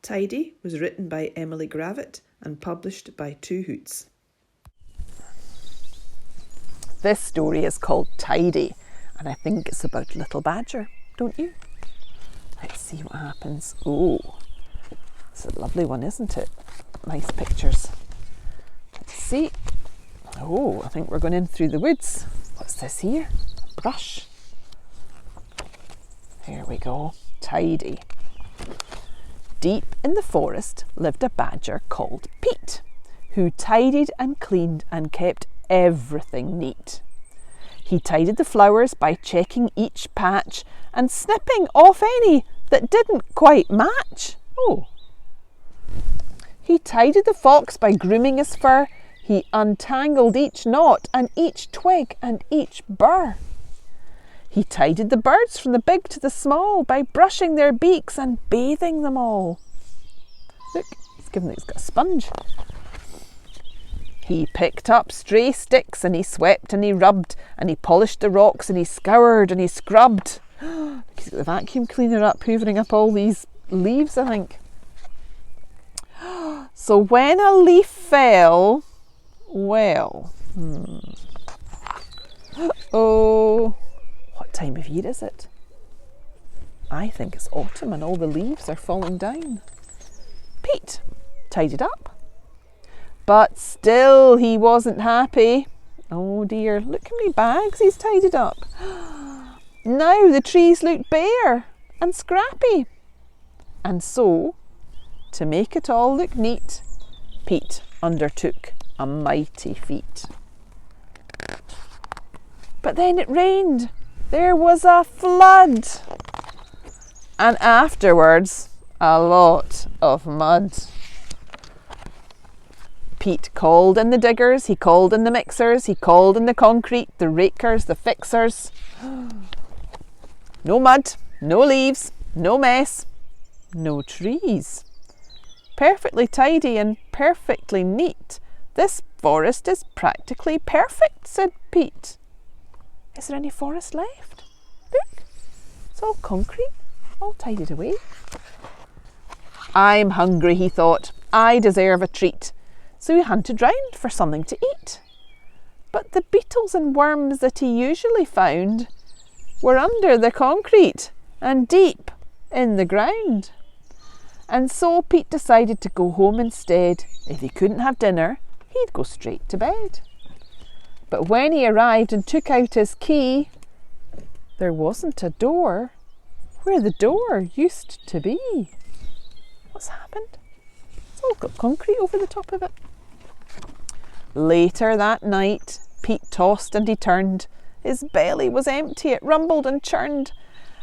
Tidy was written by Emily Gravett and published by Two Hoots. This story is called Tidy, and I think it's about Little Badger, don't you? Let's see what happens. Oh, it's a lovely one, isn't it? Nice pictures. Let's see. Oh, I think we're going in through the woods. What's this here? A brush. Here we go. Tidy. Deep in the forest lived a badger called Pete, who tidied and cleaned and kept everything neat. He tidied the flowers by checking each patch and snipping off any that didn't quite match. Oh. He tidied the fox by grooming his fur. He untangled each knot and each twig and each burr. He tidied the birds from the big to the small by brushing their beaks and bathing them all. Look, he's got a sponge. He picked up stray sticks and he swept and he rubbed and he polished the rocks and he scoured and he scrubbed. He's got the vacuum cleaner up, hoovering up all these leaves, I think. So when a leaf fell, well, oh, what time of year is it? I think it's autumn and all the leaves are falling down. Pete tidied up, but still he wasn't happy. Oh dear, look how many bags he's tidied up. Now the trees looked bare and scrappy. And so, to make it all look neat, Pete undertook a mighty feat. But then it rained. There was a flood. And afterwards, a lot of mud. Pete called in the diggers, he called in the mixers, he called in the concrete, the rakers, the fixers. No mud, no leaves, no mess, no trees. Perfectly tidy and perfectly neat. This forest is practically perfect, said Pete. Is there any forest left? Look, it's all concrete, all tidied away. I'm hungry, he thought. I deserve a treat. So he hunted round for something to eat. But the beetles and worms that he usually found were under the concrete and deep in the ground. And so Pete decided to go home instead. If he couldn't have dinner, he'd go straight to bed. But when he arrived and took out his key, there wasn't a door where the door used to be. What's happened? It's all got concrete over the top of it. Later that night, Pete tossed and he turned. His belly was empty, it rumbled and churned.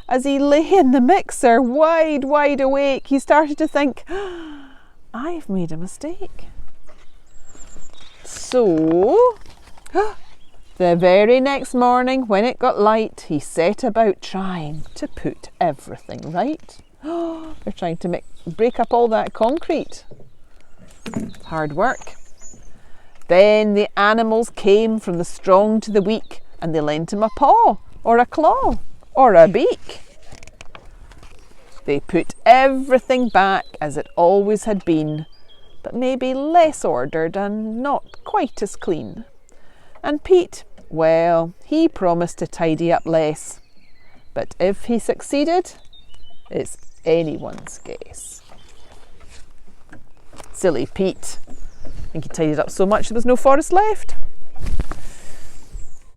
As he lay in the mixer, wide, wide awake, he started to think, I've made a mistake. So, the very next morning when it got light, he set about trying to put everything right. They're trying to break up all that concrete. Hard work. Then the animals came from the strong to the weak, and they lent him a paw, or a claw, or a beak. They put everything back as it always had been, but maybe less ordered and not quite as clean. And Pete, well, he promised to tidy up less. But if he succeeded, it's anyone's guess. Silly Pete. I think he tidied up so much there was no forest left.